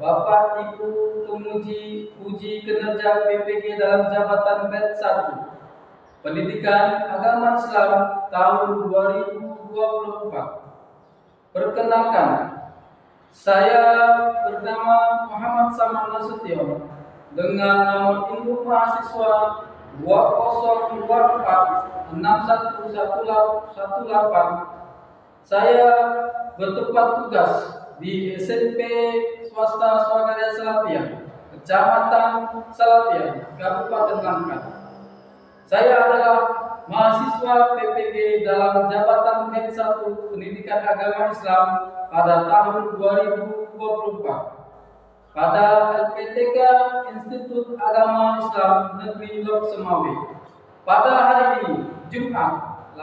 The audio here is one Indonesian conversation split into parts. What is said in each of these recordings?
Bapak Ibu penguji uji kinerja PPG dalam jabatan batch 1 Pendidikan Agama Islam tahun 2024. Perkenalkan, saya bernama Muhammad Saman Nasution dengan nomor induk mahasiswa 20246118. Saya bertempat tugas di SMP Swasta Swakarya Salatiah, Kecamatan Salatiah, Kabupaten Langkat. Saya adalah mahasiswa PPG dalam jabatan batch 1 Pendidikan Agama Islam pada tahun 2024 pada LPTK Institut Agama Islam Negeri Lok Semawe. Pada hari ini, Jumat 18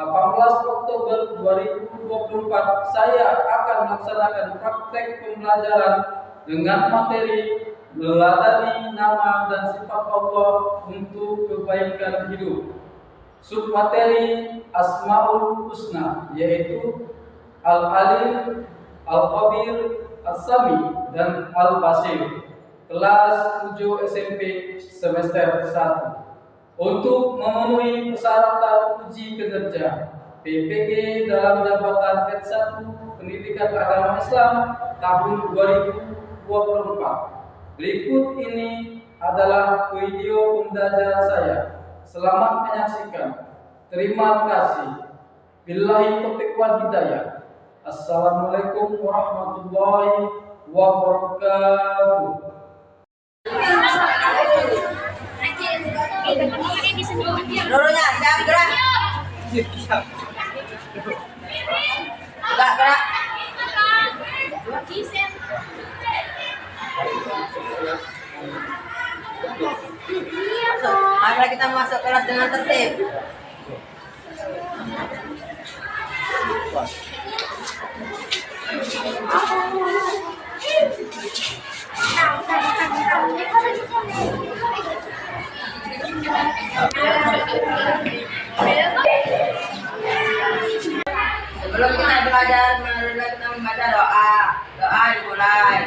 Oktober 2024, saya akan melaksanakan praktek pembelajaran dengan materi meladani nama dan sifat Allah untuk kebaikan hidup. Submateri Asmaul Husna yaitu Al-Alim, Al-Khabir, As-Sami, dan Al-Basir. Kelas 7 SMP semester 1. Untuk memenuhi persyaratan uji kinerja PPG dalam jabatan batch 1 Pendidikan Agama Islam tahun 2024. Berikut ini adalah video pembelajaran saya. Selamat menyaksikan. Terima kasih. Billahi taufiq wal hidayah. Assalamualaikum warahmatullahi wabarakatuh. Dulunya siap gerak. Gerak. Mari kita masuk kelas dengan tertib. Sebelum kita belajar, marilah kita membaca doa. Doa dimulai.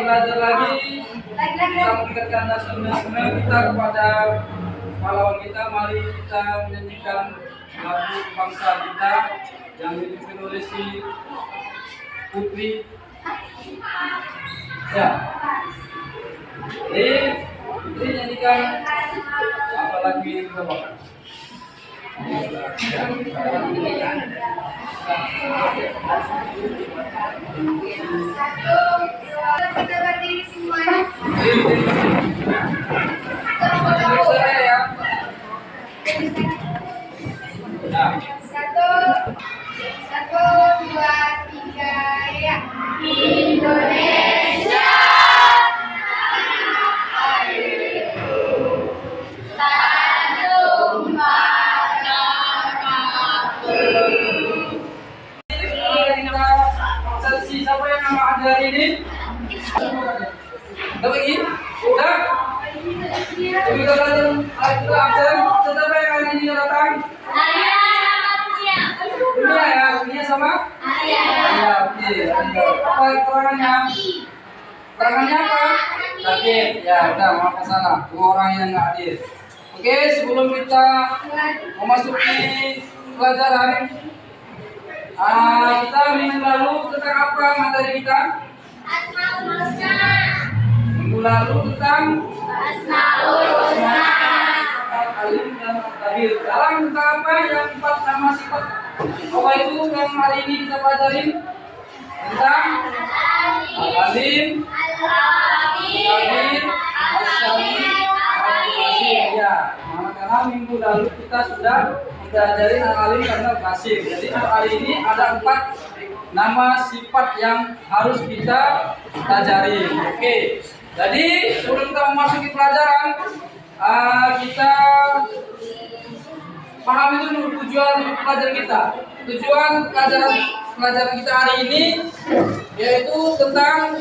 Belajar lagi, kita mengingatkan nasionalisme kita kepada pahlawan kita. Mari kita menyanyikan lagu bangsa kita yang dipimpin oleh si Putri. Ya, Putri nyanyikan apa lagi bapak? Kita berdiri semuanya. Satu, dua, tiga, ya. Indonesia. Siapa yang nama ada ini? Lagi? Udah? Jadi kita absen. Siapa yang hari ini datang? Dunia ya? Dunia sama? Ya, oke. Apa keterangannya? Keterangannya apa? Sakit. Ya, udah maaf salah. Dua orang yang nggak hadir. Oke, sebelum kita memasuki pelajaran, kita minggu lalu tentang apa materi kita? Minggu lalu tentang Asmaul Husna, Al-Alim dan Al-Khabir. Sekarang tentang apa yang 4 nama sifat Apa itu yang hari ini kita pelajarin? Tentang Al-Alim, Al-Qadir, As-Sami, Al-Basir. Ya, karena minggu lalu kita sudah mempelajari Al-Alim dan Al-Basir. Jadi hari ini ada 4 nama sifat yang harus kita pelajari. Oke. Jadi sebelum kita memasuki pelajaran, kita pahami dulu tujuan pelajaran kita. Tujuan pelajaran kita hari ini yaitu tentang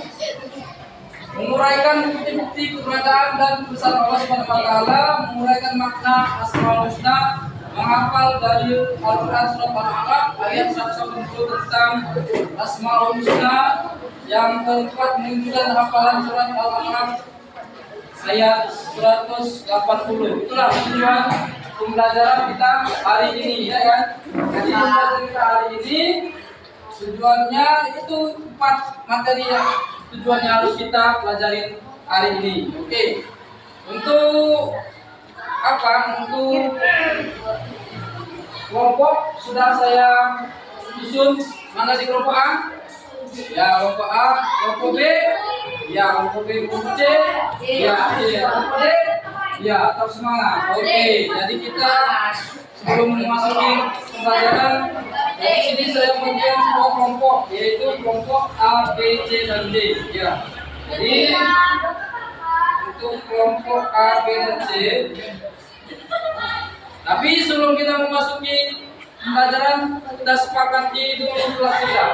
menguraikan bukti-bukti keberadaan dan kebesaran Allah Subhanahu wa taala, menguraikan makna Asmaul Husna, menghafal dari Al-Qur'an surat Al-Alaq ayat 110 tentang Asmaul Husna, yang keempat menunjukkan hafalan surat Al-Alaq ayat 180. Itulah tujuan pembelajaran kita hari ini, ya kan? Jadi pembelajaran kita hari ini tujuannya itu 4 materi yang tujuannya harus kita pelajarin hari ini. Oke. Untuk apa? Untuk kelompok sudah saya susun. Mana di kelompok A? Ya, kelompok A, kelompok B. Ya, kelompok B, kelompok C. Ya, kelompok D. Ya, tetap semangat. Oke, jadi kita sebelum memasuki pembelajaran, di sini saya membuat sebuah kelompok, yaitu kelompok A, B, C, dan D. Ya, jadi untuk kelompok A, B, dan C. Tapi sebelum kita memasuki pembelajaran, kita sepakati dulu kelas kita.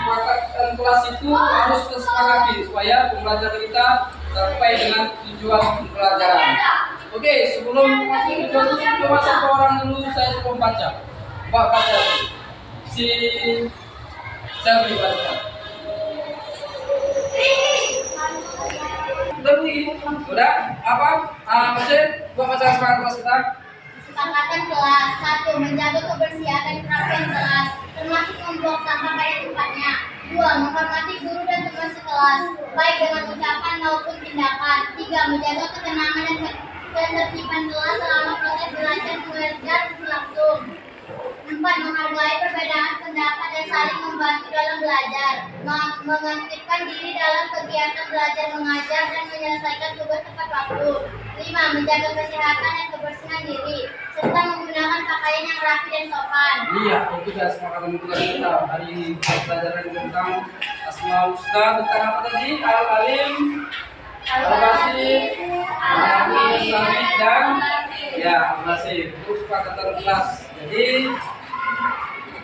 Sepakatkan kelas itu harus kita sepakati supaya pembelajaran kita sampai dengan tujuan pembelajaran. Oke, sebelum masuk tujuan itu, coba satu orang dulu saya suruh baca. Coba baca si Selvi baca. Udah? Apa? Masih? Coba baca semangat kelas kita. Kesepakatan kelas 1. Menjaga kebersihan dan kerapian kelas, termasuk membuang sampah pada tempatnya. 2. Menghormati guru dan teman sekelas, baik dengan ucapan maupun tindakan. 3. Menjaga ketenangan dan ketertiban kelas selama proses belajar mengajar berlangsung. 4. Menghargai perbedaan pendapat dan saling membantu dalam belajar. Mengaktifkan diri dalam kegiatan belajar mengajar dan menyelesaikan tugas tepat waktu. 5. Menjaga kesehatan dan kebersihan diri, serta menggunakan pakaian yang rapi dan sopan. Iya, itu sudah sepakatan kita hari ini. Pelajaran tentang Asmaul Husna, tentang apa tadi? Al-Alim, Al-Basir, Al-Sami, dan ya, Al-Basir. Itu sepakatan kelas. Jadi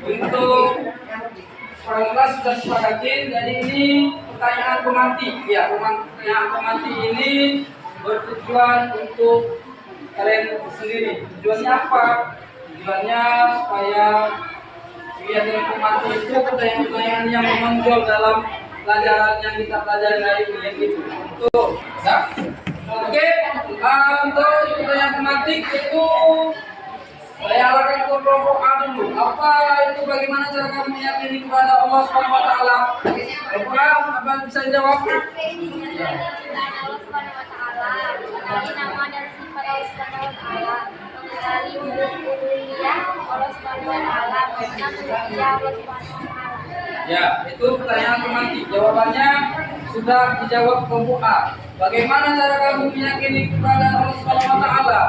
untuk kelas sudah sepakatin. Jadi ini pertanyaan pemantik. Ya, pertanyaan pemantik ini bertujuan untuk kalian sendiri. Tujuannya apa? Tujuannya supaya kegiatan pemantik itu pertanyaan-pertanyaan yang menonjol dalam pelajaran yang kita pelajari hari ini, gitu. Untuk, ya. Oke, untuk pertanyaan pemantik itu saya arahkan ke kelompok A dulu. Apa itu, bagaimana cara kamu meyakini kepada Allah Subhanahu wa taala? Kelompok A, apa bisa dijawab? Mengenali nama dan sifat Allah Subhanahu wa taala, mengenali uluhiyah Allah Subhanahu wa taala, mengenal uluhiyah Allah Subhanahu wa taala. Ya, itu pertanyaan pemantik. Jawabannya sudah dijawab kelompok A. Bagaimana cara kamu meyakini kepada Allah Subhanahu wa taala?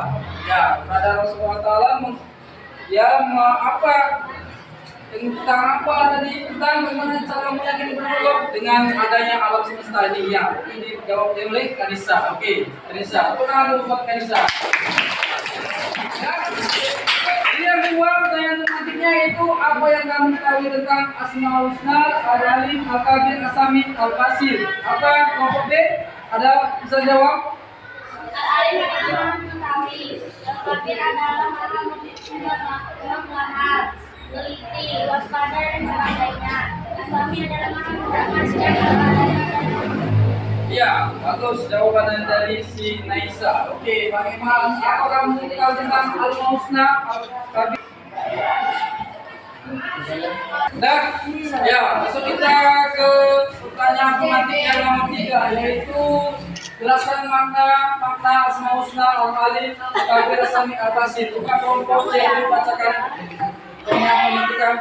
Ya, kepada Allah Subhanahu wa taala apa? Tentang apa tadi? Tentang bagaimana cara meyakini kepada Allah dengan adanya alam semesta ini. Ya, ini dijawab oleh Kanisa. Oke, Kanisa. Apa kamu buat Kanisa? Ya. Ini yang kedua, pertanyaan tematiknya itu apa yang kamu ketahui tentang Asmaul Husna, Al-Alim, Al-Qadir, As-Sami, Al-Basir? Apa kelompok B? Ada bisa jawab? Al-Alim adalah mengetahui, Al-Qadir adalah orang lahar, teliti, waspada dan sebagainya. As-Sami adalah orang Ya, bagus jawabannya dari si Naisa. Oke, bagaimana? Apa kamu tahu tentang Asmaul Husna? Nah, ya, masuk kita ke pertanyaan pemantik yang nomor 3, yaitu jelaskan makna Asmaul Husna, Al-Alim, Al-Qadir, As-Sami, Al-Basir. Bukan kelompok C, bacakan Ini apa menentukan?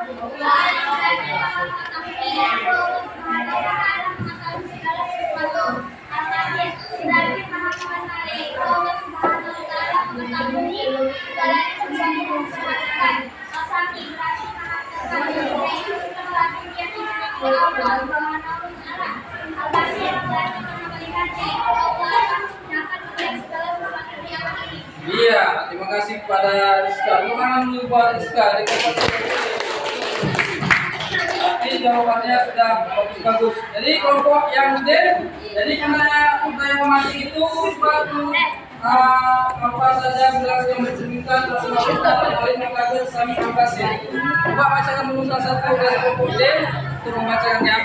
Iya, terima kasih kepada Rizka. Tangan dulu buat Rizka. Tapi jawabannya sudah bagus. Jadi kelompok yang D, jadi karena kita yang memancing itu suatu apa saja gelas yang mencerminkan rasa oleh mengkaji sami angkasa. Coba bacakan dulu salah satu dari kelompok D untuk membacakannya.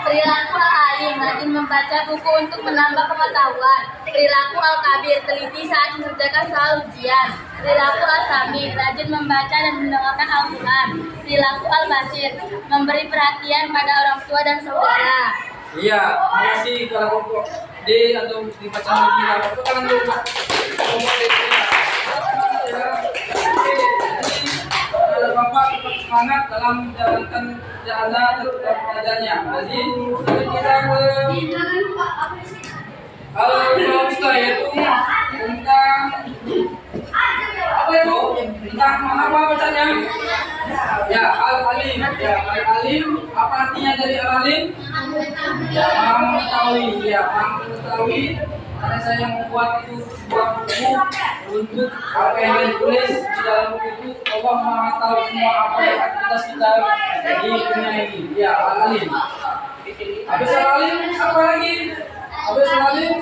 Perilaku al-alim, rajin membaca buku untuk menambah pengetahuan. Perilaku al-kabir, teliti saat mengerjakan soal ujian. Perilaku al-sami, rajin membaca dan mendengarkan Al-Quran. Perilaku al-basir, memberi perhatian pada orang tua dan saudara. Iya, makasih kalau kelompok D atau dibaca lagi kalau tangan dulu kelompok D. Bapak tetap semangat dalam menjalankan kerjaan dan belajarnya. Jadi kita ke al-Fawsta yaitu tentang apa itu? Tentang apa bacanya? Ya, al-alim. Ya, al-alim apa artinya dari al-alim? Ya, maha mengetahui. Ya, maha mengetahui. Karena saya membuat itu sebuah buku untuk apa yang ditulis di dalam buku itu. Allah Maha tahu semua apa yang aktivitas kita di dunia ini. Ya, al-alim. Habis al-alim apa lagi? Habis al-alim?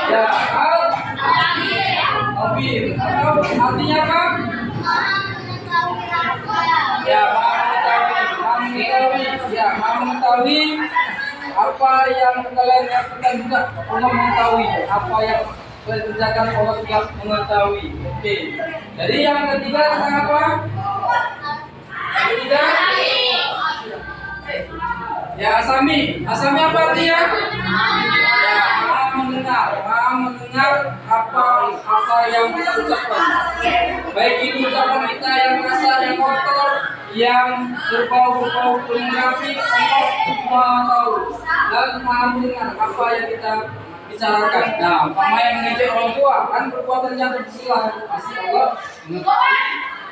Ya, al-khabir. Artinya apa? Ya, maha mengetahui. Ya, maha mengetahui. Apa yang kalian lakukan juga Allah mengetahui. Apa yang kalian kerjakan Allah juga mengetahui. Oke. Jadi yang ketiga tentang apa? Yang ketiga? Ya, asami. Asami apa artinya? Ya, maha mendengar. Maha mendengar apa yang kita ucapkan. Baik itu ucapan kita yang kasar, yang kotor, yang berbau-bau pornografi, Allah Maha tahu dan Maha mendengar apa yang kita bicarakan. Nah, umpama yang mengejek orang tua kan perbuatan yang tercela, pasti Allah mengetahui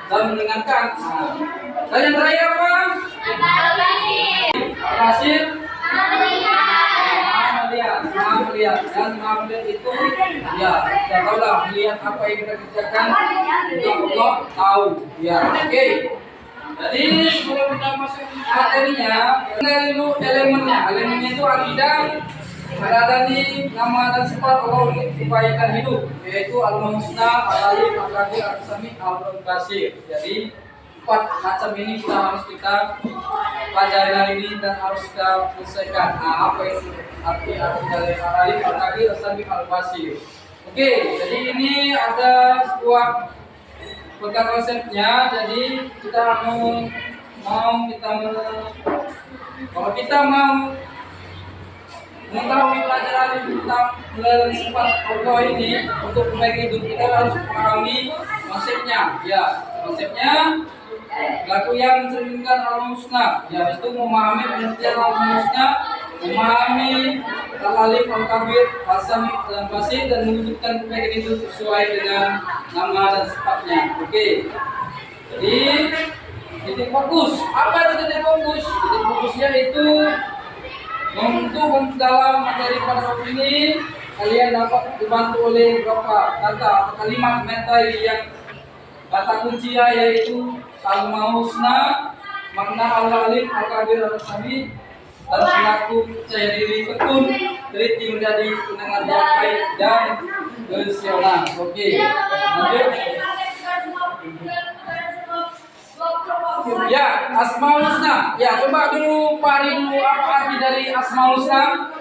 dan mendengarkan. Nah, dan yang terakhir apa? Al-basir. Maha melihat dan Maha melihat itu ya kita tahu lah, melihat apa yang kita kerjakan juga Allah tahu. Ya, oke. Jadi sebelum kita masuk materinya, kenali dulu elemennya. Elemennya itu akidah. Ada tadi nama dan sifat Allah untuk kebaikan hidup, yaitu al-husna, al-alim, al-qadir, al-sami, al-basir. Jadi 4 macam ini harus kita pelajari hari ini dan harus kita selesaikan. Nah, apa itu arti dari al-alim, al-qadir, al-sami, al-basir? Oke, jadi ini ada sebuah bukan konsepnya. Jadi kita kalau kita mau mengetahui pelajaran tentang melalui sifat Allah ini untuk memperbaiki hidup kita harus memahami konsepnya. Ya, konsepnya laku yang mencerminkan al-husna. Ya, itu memahami pengertian al-husna, memahami al-alim, al-kabir, al-sami, al-basir dan mewujudkan kebaikan itu sesuai dengan nama dan sifatnya. Oke. Jadi titik fokus. Apa itu titik fokus? Titik fokusnya itu untuk dalam materi pada waktu ini kalian dapat dibantu oleh beberapa kata atau kalimat materi yang kata kunci yaitu al-husna, makna al-alim, al-kabir, al-sami, dan perilaku percaya diri, tekun, teliti menjadi pendengar yang baik dan rasional. Oke, lanjut. Ya, Asmaul Husna. Ya, coba dulu pari dulu apa arti dari Asmaul Husna?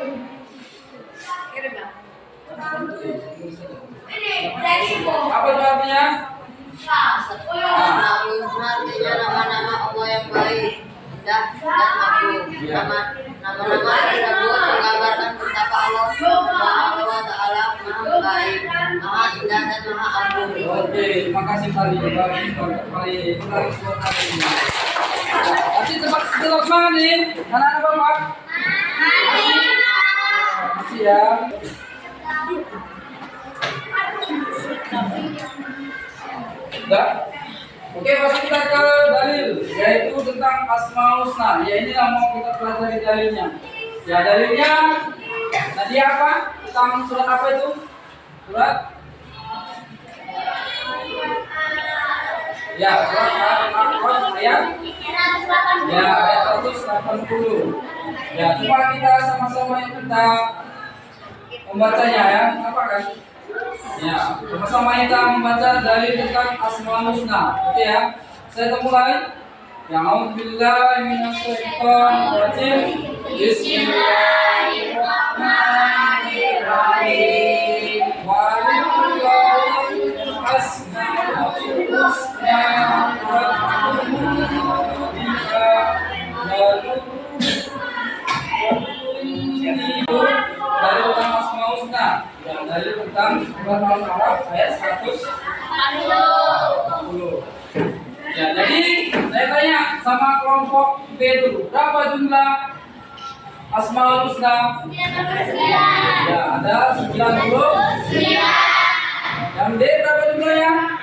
Apa itu artinya? Al-Husna artinya nama-nama Allah yang baik. indah dan agung. Nama-nama tersebut menggambarkan betapa Allah Subhanahu wa Ta'ala Maha Baik, Maha Indah dan Maha Agung. Oke, terima kasih kali kali buat hari ini. Masih tempat setelah semangat nih, anak-anak bapak. Masih ya. Udah. Oke, masuk kita ke dalil, yaitu tentang Asmaul Husna. Ya, inilah mau kita pelajari dalilnya. Ya, dalilnya tadi apa? Tentang surat apa itu? Surat? Ya, surat Al-A'raf ayat? Ya, ayat 180. Ya, coba kita sama-sama kita membacanya ya. Apa kan? Ya, sama-sama kita membaca dalil tentang Asmaul Husna. Oke ya. Saya mulai. Ya, a'udzubillahi minasyaitonir rajim. Bismillahirrahmanirrahim. Walillahi asmaul husna dari tentang Asmaul Husna. Ya, dari tentang surat Al-A'raf ayat 140. Ya, jadi saya tanya sama kelompok B dulu, berapa jumlah Asmaul Husna? 99. Ya, ada 90. Yang D berapa jumlahnya?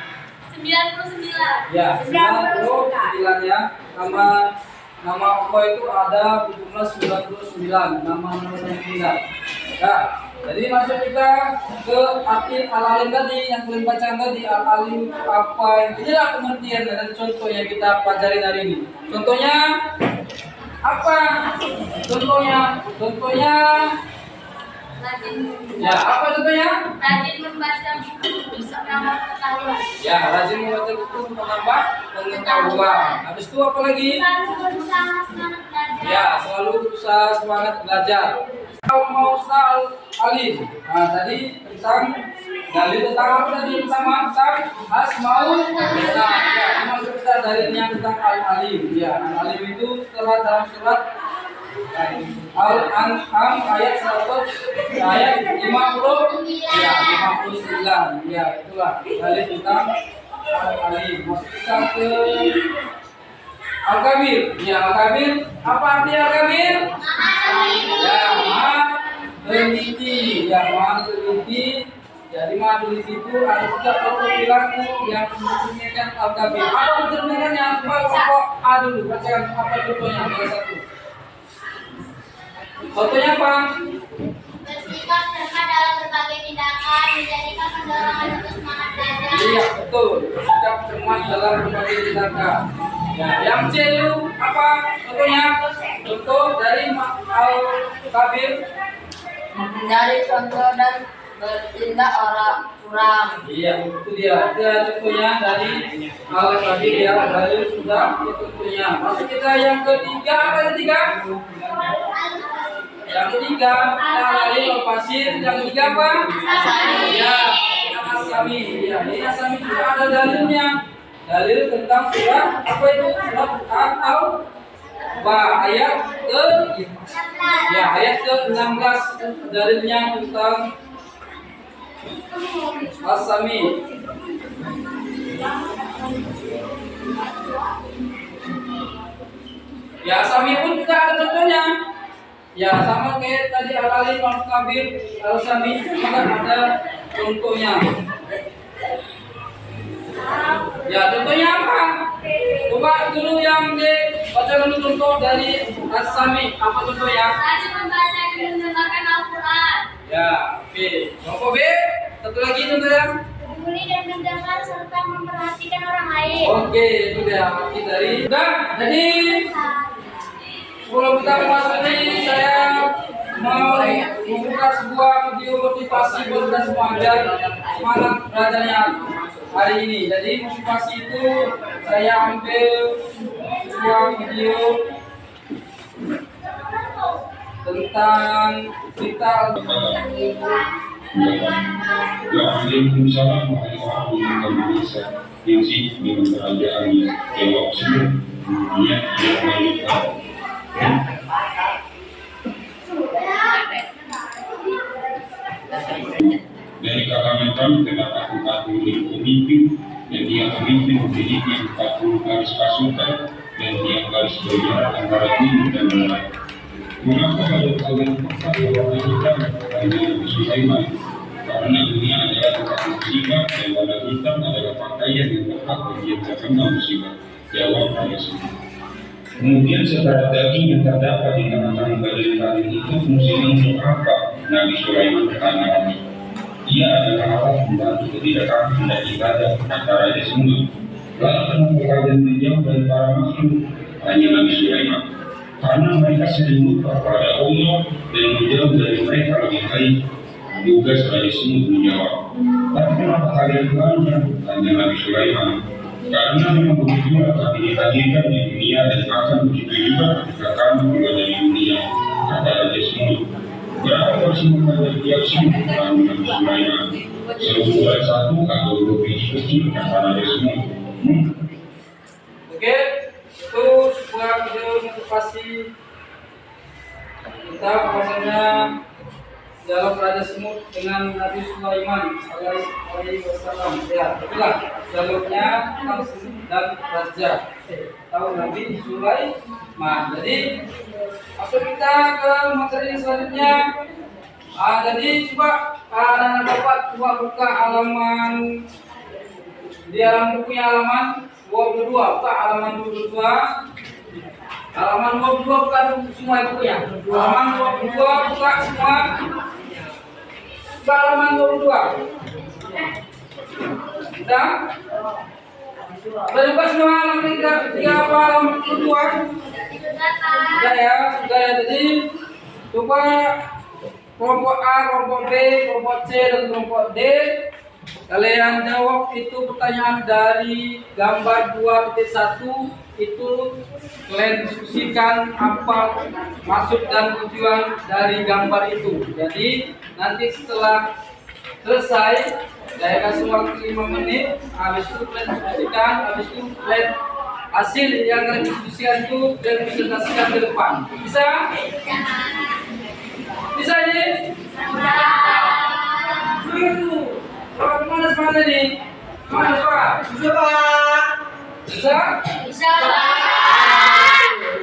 99. Ya, 99 ya. Nama Allah itu ada berjumlah 99 nama 99. Ya, jadi masuk kita ke arti al-alim tadi yang kalian baca tadi. Al-alim apa? Inilah pengertian dan contoh yang kita pelajari hari ini. Contohnya apa? Contohnya ya, apa contohnya? Rajin membaca buku bisa menambah pengetahuan. Ya, rajin membaca buku untuk menambah pengetahuan. Habis itu apa lagi? Selalu berusaha semangat belajar. Ya, selalu berusaha semangat belajar. Mau al-alim. Nah, tadi tentang dalil tentang apa tadi sama tentang Asmaul Husna. Ya, maksud kita dalilnya tentang al-alim. Ya, al-alim itu telah dalam surat Al-An'am ayat 100 ayat 50 ya 59. Ya, itulah dalil tentang al-alim. Masuk kita ke Al-Kabir. Ya, Al-Kabir. Apa artinya Al-Kabir? Ya, maha teliti. Ya, maha teliti. Jadi maha teliti itu ada juga perilaku yang mencerminkan Al-Kabir. Apa mencerminkannya? Coba kelompok A dulu. Bacakan apa contohnya? Salah satu. Contohnya apa? Bersikap cermat dalam berbagai tindakan, menjadikan pendorongan untuk semangat belajar. Iya, betul. Bersikap cermat dalam berbagai tindakan. Ya, yang C itu apa? Contohnya? Contoh dari Al-Kabir. Menghindari contoh dan bertindak orang curang. Iya, itu dia. Itu contohnya dari Al-Kabir ya. Dari sudah itu contohnya. Masuk kita yang ketiga. Apa yang ketiga? Yang ketiga, dari Al-Fasir. Yang ketiga apa? Ya, Asami. Ya, ini Asami itu ada dalilnya. Dalil tentang surat apa itu? Surat atau ayat ke ya ayat ke-16 dalilnya tentang Asami. Ya, Asami pun juga ada contohnya. Ya, sama kayak tadi Al-Alim, Al-Kabir, Al-Sami juga ada contohnya. Ya, contohnya apa? Coba dulu yang baca dulu contoh dari As-Sami. Apa contohnya? Rajin membaca dan mendengarkan Al-Quran. Ya, oke. Contoh B. Satu lagi contohnya. Peduli dan mendengar serta memperhatikan orang lain. Oke, itu dia arti dari. Sudah, jadi sebelum kita masuk ini, saya mau membuka sebuah video motivasi buat kita semua agar semangat belajarnya hari ini. Jadi motivasi itu saya ambil sebuah video tentang kita. Waalaikumsalam warahmatullahi wabarakatuh. Yang sih dengan kerajaan yang dunia yang menyebabkan dari kalangan kami terdapat 40.000 pemimpin dan dia memimpin dirinya 40 garis pasukan dan dia garis berjalan antara timur dan barat. Mengapa ada kalian bahwa kita hanya Nabi Sulaiman? Karena dunia adalah tempat musibah dan warna hitam adalah pakaian yang tepat bagi yang terkena musibah. Jawab Yesus. Kemudian setelah daging yang terdapat di tengah-tengah badan kalian itu fungsinya untuk apa? Nabi Sulaiman bertanya lagi. Ia adalah Allah membantu ketidakadilan dan ibadah antara Raja Semut. Lalu kenapa kalian menjauh dari para makhluk? Tanya Nabi Sulaiman. Karena mereka sering lupa pada Allah dan menjauh dari mereka lebih baik. Juga Raja Semut menjawab. Tapi kenapa kalian belanja? Tanya Nabi Sulaiman. Karena memang begitulah kami dihadirkan di dunia dan akan begitu juga ketika kami keluar dari dunia, kata Raja Semut. Berapa porsi makanan tiap semut? Tanya Nabi Sulaiman. Sebulan satu atau 2 biji kecil, kata Raja Semut. Oke, itu sebuah video motivasi kita bahwasanya dialog Raja Semut dengan Nabi Sulaiman alaihi wasallam. Ya, itulah dialognya tentang semut dan raja. Tahu Nabi Sulaiman. Jadi masuk kita ke materi selanjutnya. Jadi coba dapat coba buka halaman di dalam bukunya halaman 22. Buka halaman 22. Halaman 22 buka semua bukunya. Halaman 22 buka semua. Buka halaman 22. Sudah? Sudah buka semua halaman 3 apa halaman 22? Sudah ya. Jadi coba kelompok A, kelompok B, kelompok C, dan kelompok D. Kalian jawab itu pertanyaan dari gambar 2.1. Itu kalian diskusikan apa maksud dan tujuan dari gambar itu. Jadi nanti setelah selesai saya kasih waktu 5 menit. Habis itu kalian diskusikan. Habis itu kalian hasil yang kalian diskusikan itu kalian presentasikan ke depan. Bisa? Bisa ini? Semangat mana nih? Semangat Pak? Bisa Pak? Bisa? Bisa.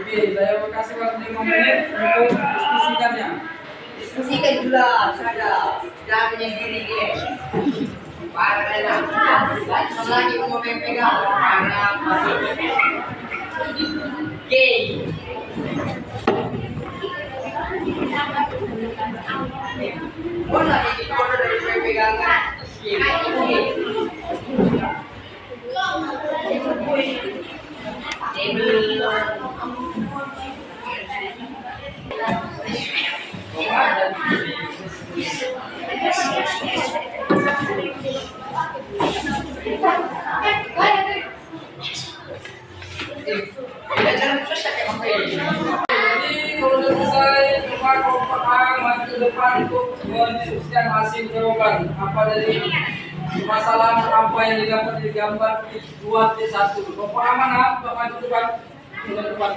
Oke, saya kasih waktu 5 menit untuk diskusikannya. Diskusikan dulu, sudah. Jangan menyendiri guys. Parah lagi mau pegang karena gay. Boleh lagi kalau dari pegangan. Jadi kalau sudah selesai, coba kelompok A maju ke depan untuk mendiskusikan hasil jawaban apa dari permasalahan apa yang didapat di gambar 2.1. Kelompok A mana? Coba maju ke depan. Ke depan.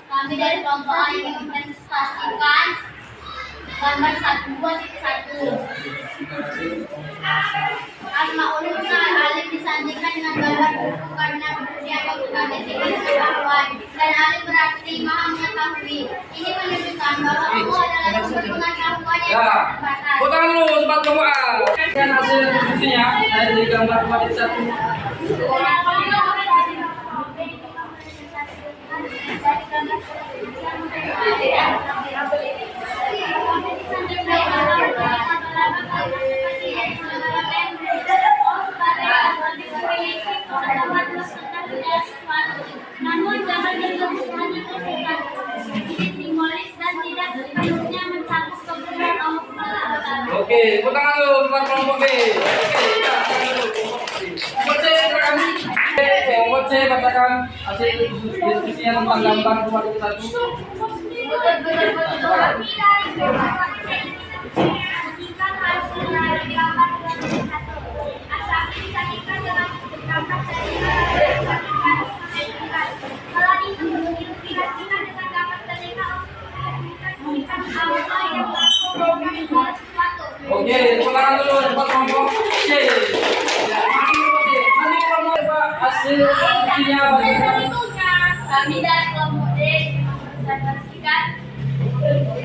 Kami dari kelompok A ingin mempresentasikan gambar 1.2.1. Asmaul Husna Alif disandingkan dengan gambar buku karena dianggap sebagai simbol pengetahuan dan Alif berarti maha mengetahui. Ini menunjukkan bahwa Allah adalah sumber pengetahuan yang Ya, terbatas. potong dulu tempat kelompok A. Dan hasil diskusinya dari gambar 2.1. Namun jangan dilakukan itu simbolis dan tidak sepenuhnya mencakup kebenaran Allah Subhanahu wa Ta'ala. Oke, tepuk tangan dulu buat kelompok B. Oke, ya, kelompok C silakan. Kelompok C katakan hasil diskusinya tentang gambar 2.1. berangkat dari Hal itu diilustrasikan dengan gambar boneka untuk apa yang berhubungan sesuatu. Oke, sekarang dulu dapat kelompok C. Ya, nanti kelompok Pak hasil buktinya bagaimana? Kami dari kelompok D mempresentasikan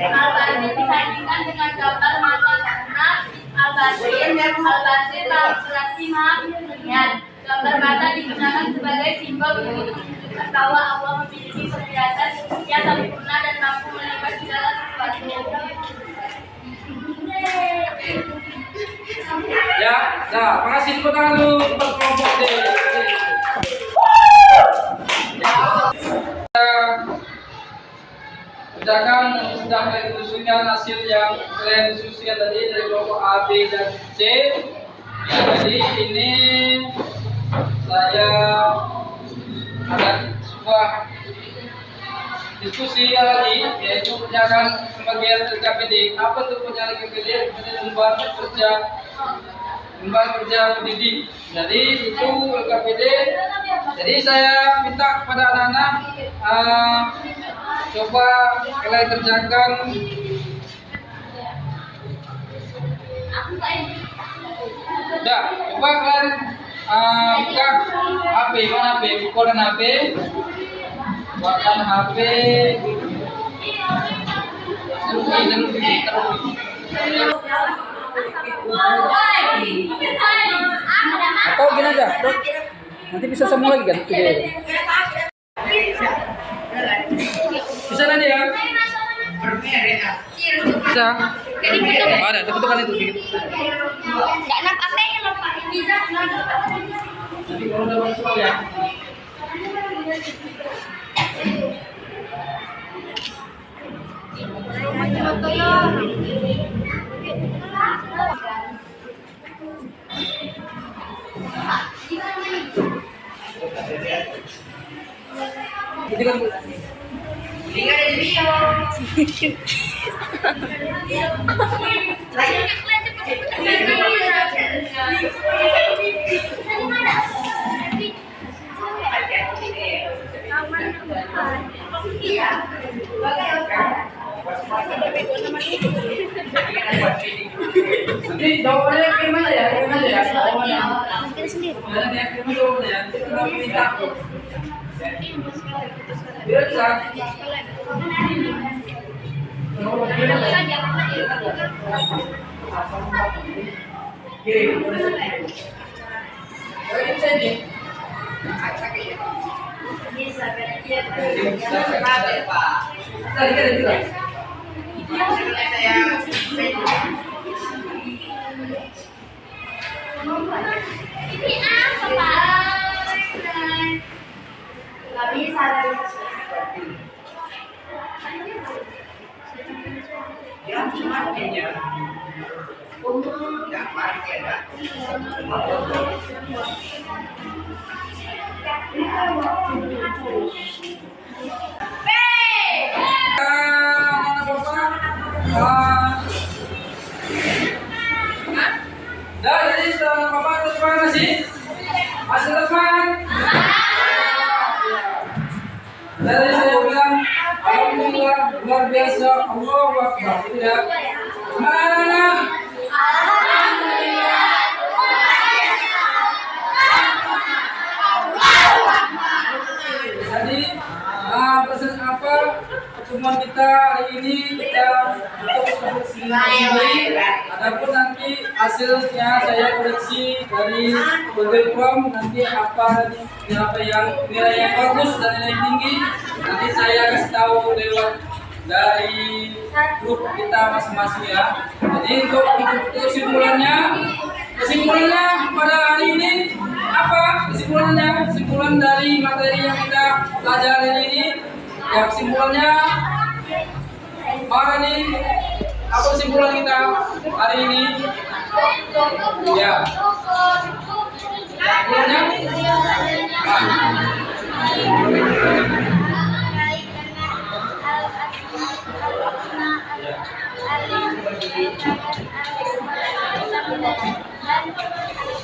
Al-Basir disandingkan dengan gambar mata karena Al-Basir berarti maha melihat. Gambar mata digunakan sebagai simbol untuk menunjukkan bahwa Allah memiliki penglihatan yang sempurna dan mampu melihat segala sesuatu. Ya, nah, makasih tepuk tangan dulu untuk kelompok D. Kerjakan sudah kalian diskusikan hasil yang kalian diskusikan tadi dari kelompok A, B, dan C. Ya, jadi ini saya ada sebuah diskusi lagi, yaitu kerjakan pembagian LKPD. Apa itu pembagian LKPD? Jadi lembar kerja pendidik. Jadi itu LKPD. Jadi saya minta kepada anak-anak coba kalian kerjakan. Ya, coba kalian buka HP, mana HP, buka HP, buatkan HP, atau gini aja, nanti bisa semua lagi kan? Bisa nanti ya? Bisa. Ada, tekan itu. Nggak nampak apa yang nampak ini. Nanti kalau udah masuk ya. Ini kan nanti jawabannya kirim aja ya, jawabannya. Nanti yang kirim jawabannya ya, kita minta. Bisa. Ini apa, Pak? Nggak bisa. Dah, jadi setelah Bapak terus mana sih? Masih teman? Dari saya bilang, alhamdulillah luar biasa, Allahu Akbar, gitu ya. Mana? Jadi, pesan apa? Pertemuan kita hari ini kita untuk sendiri. Adapun nanti hasilnya saya koreksi dari Google Form, nanti apa nilai yang bagus dan nilai tinggi nanti saya kasih tahu lewat dari grup kita masing-masing ya. Jadi untuk kesimpulannya pada hari ini apa kesimpulannya? Kesimpulan dari materi yang kita pelajari ini ya, kesimpulannya hari ini apa kesimpulan kita hari ini? Ya, kesimpulannya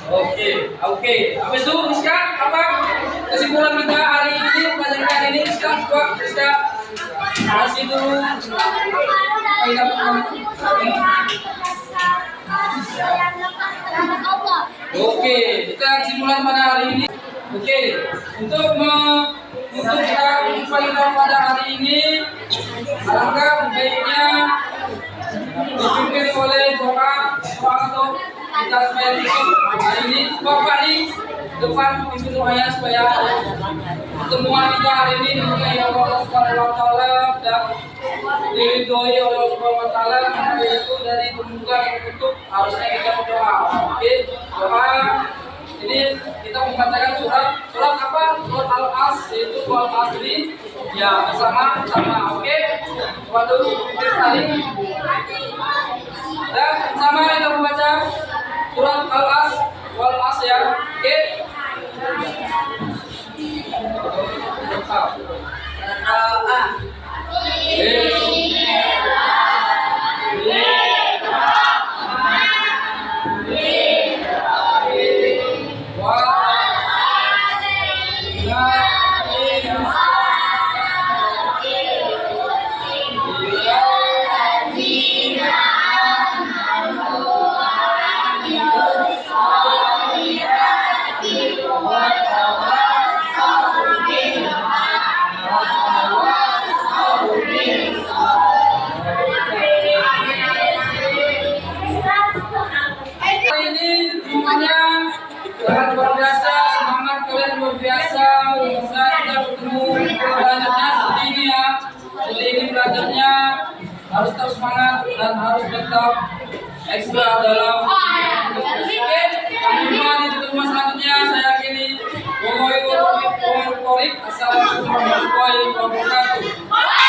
oke. Oke, habis itu Rizka, apa kesimpulan kita hari ini, pelajaran hari ini? Rizka, coba Rizka kasih dulu. Oke, kita kesimpulan pada hari ini. Oke, untuk kita menyampaikan pada hari ini, alangkah baiknya dipimpin oleh doa untuk kita supaya tutup hari ini. Bapak di depan pimpin doanya supaya pertemuan kita hari ini diberkahi oleh Allah Subhanahu Wa Taala dan diridhoi oleh Allah Subhanahu Wa Taala. Itu dari pembuka dan penutup harusnya kita berdoa. Oke, doa. Ini kita membacakan surat apa? Surat Al-As, yaitu surat Al-Asri. Ya, bersama. Oke. Waktu pimpin tadi. Dan sama kita membaca surat Al-As, Wal-As ya. Oke. Berdoa. Ini semuanya sangat luar biasa, semangat kalian luar biasa. Bisa kita bertemu belajarnya seperti ini ya. Seperti ini belajarnya harus tetap semangat dan harus tetap ekstra dalam. Oke, kami jumpa di pertemuan selanjutnya. Saya yakini. Assalamualaikum warahmatullahi wabarakatuh.